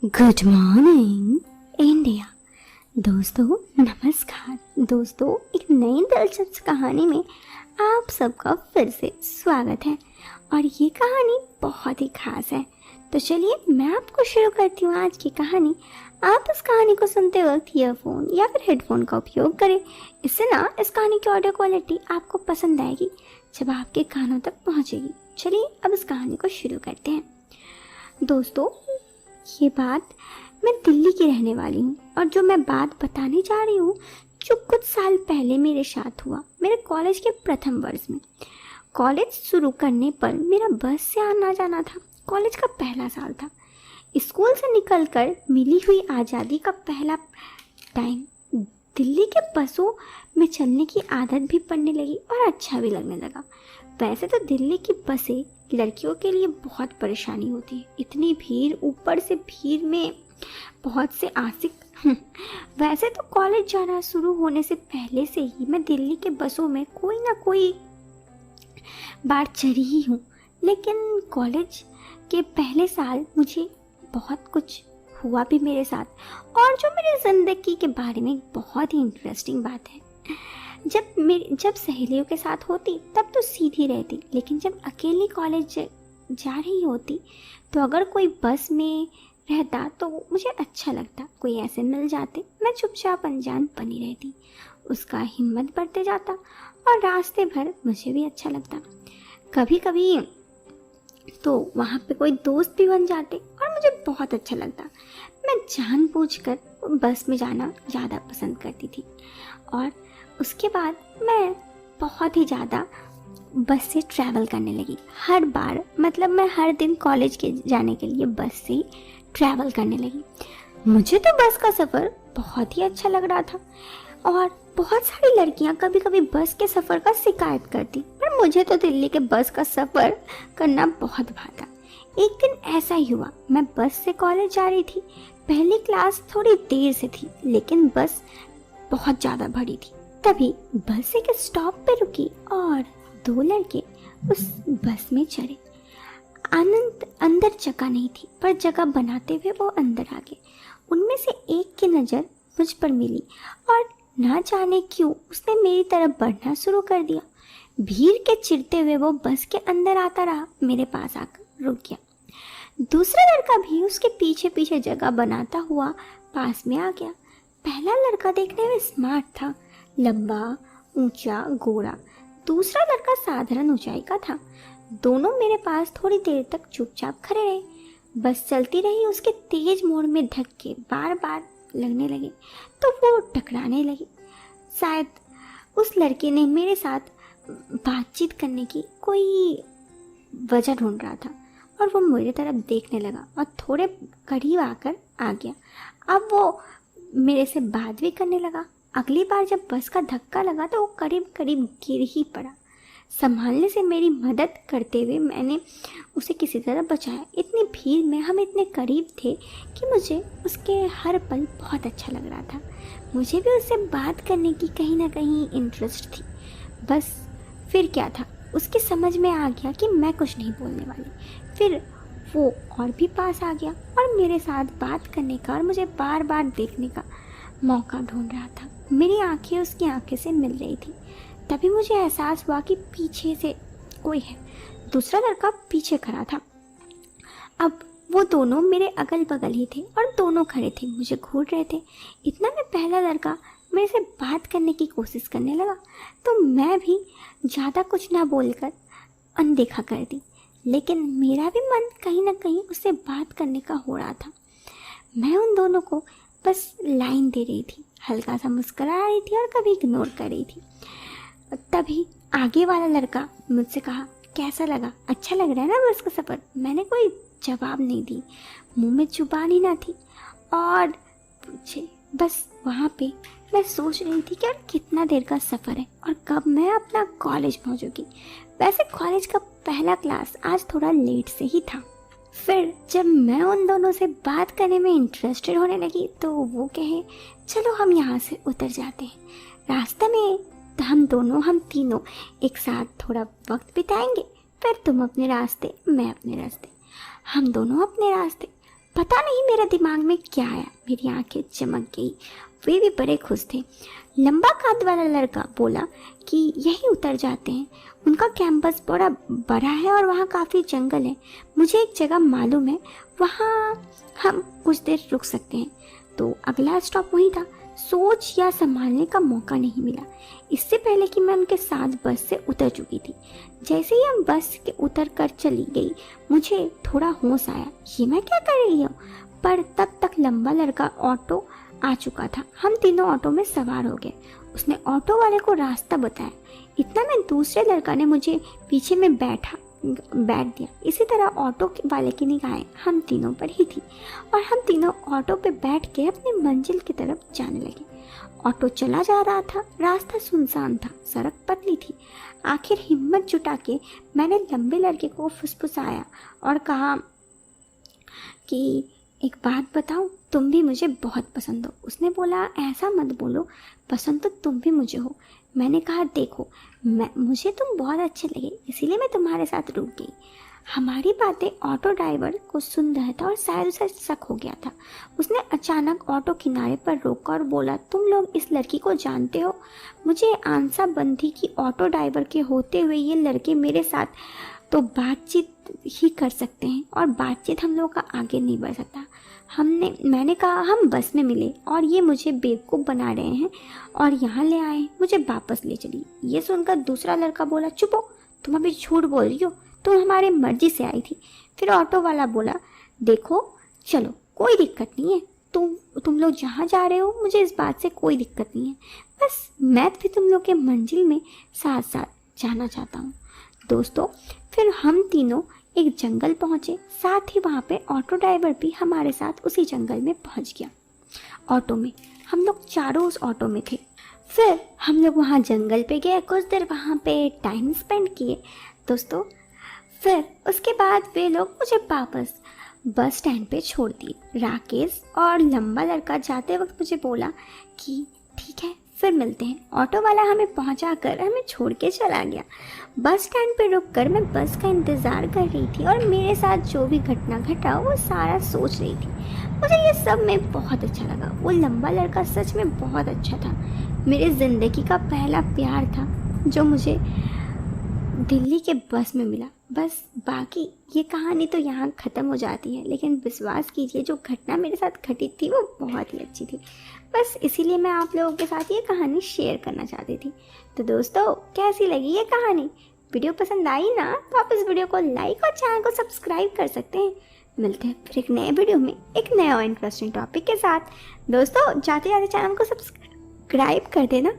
Good morning India. दोस्तों नमस्कार। दोस्तों एक नई दिलचस्प कहानी में आप सबका फिर से स्वागत है और ये कहानी बहुत ही खास है। तो चलिए मैं आपको शुरू करती हूँ आज की कहानी। आप इस कहानी को सुनते वक्त ईयरफोन या फिर हेडफोन का उपयोग करें। इससे ना इस कहानी की ऑडियो क्वालिटी आपको पसंद आएगी जब आपके कानों तक पहुँचेगी। चलिए अब इस कहानी को शुरू करते हैं। दोस्तों ये बात मैं दिल्ली की रहने वाली हूँ और जो मैं बात बताने जा रही हूँ जो कुछ साल पहले मेरे साथ हुआ मेरे कॉलेज के प्रथम वर्ष में। कॉलेज शुरू करने पर मेरा बस से आना जाना था। कॉलेज का पहला साल था। स्कूल से निकलकर मिली हुई आज़ादी का पहला टाइम। दिल्ली के बसों में चलने की आदत भी पड़ने लगी और अच्छा भी लगने लगा। वैसे तो दिल्ली की बसें लड़कियों के लिए बहुत परेशानी होती है, इतनी भीड़, ऊपर से भीड़ में बहुत से आशिक। वैसे तो कॉलेज जाना शुरू होने से पहले से ही मैं दिल्ली के बसों में कोई ना कोई बार चढ़ी ही हूँ, लेकिन कॉलेज के पहले साल मुझे बहुत कुछ हुआ भी मेरे साथ और जो मेरी ज़िंदगी के बारे में बहुत ही इंटरेस्टिंग बात है। जब सहेलियों के साथ होती तब तो सीधी रहती, लेकिन जब अकेली कॉलेज जा रही होती तो अगर कोई बस में रहता तो मुझे अच्छा लगता। कोई ऐसे मिल जाते, मैं चुपचाप अनजान बनी रहती। उसका हिम्मत बढ़ते जाता और रास्ते भर मुझे भी अच्छा लगता। कभी कभी तो वहाँ पे कोई दोस्त भी बन जाते और मुझे बहुत अच्छा लगता। मैं जानबूझकर बस में जाना ज़्यादा पसंद करती थी और उसके बाद मैं बहुत ही ज़्यादा बस से ट्रैवल करने लगी। हर बार मतलब मैं हर दिन कॉलेज के जाने के लिए बस से ट्रैवल करने लगी। मुझे तो बस का सफ़र बहुत ही अच्छा लग रहा था और बहुत सारी लड़कियां कभी कभी बस के सफ़र का शिकायत करती, पर मुझे तो दिल्ली के बस का सफ़र करना बहुत भाता। एक दिन ऐसा ही हुआ, मैं बस से कॉलेज जा रही थी। पहली क्लास थोड़ी देर से थी लेकिन बस बहुत ज़्यादा भरी थी। तभी बस एक स्टॉप पे रुकी और दो लड़के उस बस में चढ़े। अंदर जगह नहीं थी, पर जगह बनाते हुए वो अंदर आ गए। उनमें से एक की नज़र मुझ पर मिली और ना जाने क्यों उसने मेरी तरफ बढ़ना शुरू कर दिया। भीड़ के चिरते हुए वो बस के अंदर आता रहा, मेरे पास आकर रुक गया। दूसरा लड़का भी उसके पीछे पीछे जगह बनाता हुआ पास में आ गया। पहला लड़का देखने में स्मार्ट था, लंबा, ऊंचा, गोरा। दूसरा लड़का साधारण ऊंचाई का था। दोनों मेरे पास थोड़ी देर तक चुपचाप खड़े रहे। बस चलती रही। उसके तेज मोड़ में धक्के बार बार लगने लगे तो वो टकराने लगी। शायद उस लड़के ने मेरे साथ बातचीत करने की कोई वजह ढूंढ रहा था और वो मेरी तरफ देखने लगा और थोड़े करीब आकर आ गया। अब वो मेरे से बात भी करने लगा। अगली बार जब बस का धक्का लगा तो वो करीब करीब गिर ही पड़ा। संभालने से मेरी मदद करते हुए मैंने उसे किसी तरह बचाया। इतनी भीड़ में हम इतने करीब थे कि मुझे उसके हर पल बहुत अच्छा लग रहा था। मुझे भी उससे बात करने की कहीं ना कहीं इंटरेस्ट थी। बस फिर क्या था, उसकी समझ में आ गया कि मैं कुछ नहीं बोलने वाली। फिर वो और भी पास आ गया और मेरे साथ बात करने का और मुझे बार बार देखने का मौका ढूंढ रहा था। मेरी आंखें उसकी आंखें से मिल रही थी। तभी मुझे एहसास हुआ कि पीछे से कोई है। दूसरा लड़का पीछे खड़ा था। अब वो दोनों मेरे अगल बगल ही थे और दोनों खड़े थे, मुझे घूर रहे थे। इतना में पहला लड़का मेरे से बात करने की कोशिश करने लगा तो मैं भी ज़्यादा कुछ ना बोलकर अनदेखा कर दी, लेकिन मेरा भी मन कहीं ना कहीं उससे बात करने का हो रहा था। मैं उन दोनों को बस लाइन दे रही थी, हल्का सा मुस्कुरा रही थी और कभी इग्नोर कर रही थी। तभी आगे वाला लड़का मुझसे कहा, कैसा लगा? अच्छा लग रहा है ना बस का सफ़र? मैंने कोई जवाब नहीं दी, मुंह में जुबान ही ना थी और पूछे। बस वहाँ पे मैं सोच रही थी कि और कितना देर का सफ़र है और कब मैं अपना कॉलेज पहुँचूँगी। वैसे कॉलेज का पहला क्लास आज थोड़ा लेट से ही था। फिर जब मैं उन दोनों से बात करने में इंटरेस्टेड होने लगी तो वो कहे, चलो हम यहाँ से उतर जाते हैं। रास्ते में हम तीनों एक साथ थोड़ा वक्त बिताएंगे, फिर तुम अपने रास्ते, मैं अपने रास्ते। हम दोनों अपने रास्ते। पता नहीं मेरे दिमाग में क्या आया, मेरी आंखें चमक गई। वे भी बड़े खुश थे। लंबा कद वाला लड़का बोला कि यहीं उतर जाते हैं, उनका कैंपस बड़ा बड़ा है और वहाँ काफ़ी जंगल है। मुझे एक जगह मालूम है, वहाँ हम कुछ देर रुक सकते हैं। तो अगला स्टॉप वहीं था। सोच या संभालने का मौका नहीं मिला, इससे पहले कि मैं उनके साथ बस से उतर चुकी थी। जैसे ही हम बस के उतर कर चली गई, मुझे थोड़ा होश आया, ये मैं क्या कर रही हूँ। पर तब तक लंबा लड़का ऑटो आ चुका था। हम तीनों ऑटो में सवार हो गए। उसने ऑटो वाले को रास्ता बताया। इतना में दूसरे लड़का ने मुझे पीछे में बैठ दिया। इसी तरह ऑटो वाले की निगाहें हम तीनों पर ही थी और हम तीनों ऑटो पे बैठ के अपनी मंजिल की तरफ जाने लगे। ऑटो चला जा रहा था, रास्ता सुनसान था, सड़क पतली थी। आखिर हिम्मत जुटा के मैंने लंबे लड़के को फुसफुसाया और कहा कि एक बात बताऊं, तुम भी मुझे बहुत पसंद हो। उसने बोला, ऐसा मत बोलो, पसंद तो तुम भी मुझे हो। मैंने कहा, देखो मुझे तुम बहुत अच्छे लगे, इसीलिए मैं तुम्हारे साथ रुक गई। हमारी बातें ऑटो ड्राइवर को सुन रहा था और शायद उसे शक हो गया था। उसने अचानक ऑटो किनारे पर रोका और बोला, तुम लोग इस लड़की को जानते हो? मुझे आंसा बंधी कि ऑटो ड्राइवर के होते हुए ये लड़के मेरे साथ तो बातचीत ही कर सकते हैं और बातचीत हम लोगों का आगे नहीं बढ़ सकता। मैंने कहा, हम बस में मिले और ये मुझे बेवकूफ़ बना रहे हैं और यहाँ ले आए, मुझे वापस ले चली। ये सुनकर दूसरा लड़का बोला, चुप हो, तुम अभी झूठ बोल रही हो, तुम हमारे मर्जी से आई थी। फिर ऑटो वाला बोला, देखो चलो, कोई दिक्कत नहीं है, तुम लोग जहाँ जा रहे हो मुझे इस बात से कोई दिक्कत नहीं है, बस मैं भी तुम लोग के मंजिल में साथ साथ जाना चाहता हूँ। दोस्तों, फिर हम तीनों एक जंगल पहुँचे। साथ ही वहाँ पे ऑटो ड्राइवर भी हमारे साथ उसी जंगल में पहुँच गया। ऑटो में हम लोग चारों उस ऑटो में थे। फिर हम लोग वहाँ जंगल पे गए, कुछ देर वहाँ पे टाइम स्पेंड किए। दोस्तों, फिर उसके बाद वे लोग मुझे वापस बस स्टैंड पे छोड़ दिए। राकेश और लंबा लड़का जाते वक्त मुझे बोला कि ठीक है, फिर मिलते हैं। ऑटो वाला हमें पहुंचा कर हमें छोड़ के चला गया। बस स्टैंड पे रुककर मैं बस का इंतज़ार कर रही थी और मेरे साथ जो भी घटना घटा वो सारा सोच रही थी। मुझे ये सब में बहुत अच्छा लगा। वो लंबा लड़का सच में बहुत अच्छा था। मेरी ज़िंदगी का पहला प्यार था जो मुझे दिल्ली के बस में मिला। बस बाकी ये कहानी तो यहाँ ख़त्म हो जाती है, लेकिन विश्वास कीजिए जो घटना मेरे साथ घटी थी वो बहुत ही अच्छी थी। बस इसीलिए मैं आप लोगों के साथ ये कहानी शेयर करना चाहती थी। तो दोस्तों, कैसी लगी ये कहानी? वीडियो पसंद आई ना, तो आप इस वीडियो को लाइक और चैनल को सब्सक्राइब कर सकते हैं। मिलते हैं फिर एक नए वीडियो में एक नए और इंटरेस्टिंग टॉपिक के साथ। दोस्तों, जाते जाते चैनल को सब्सक्राइब कर देना।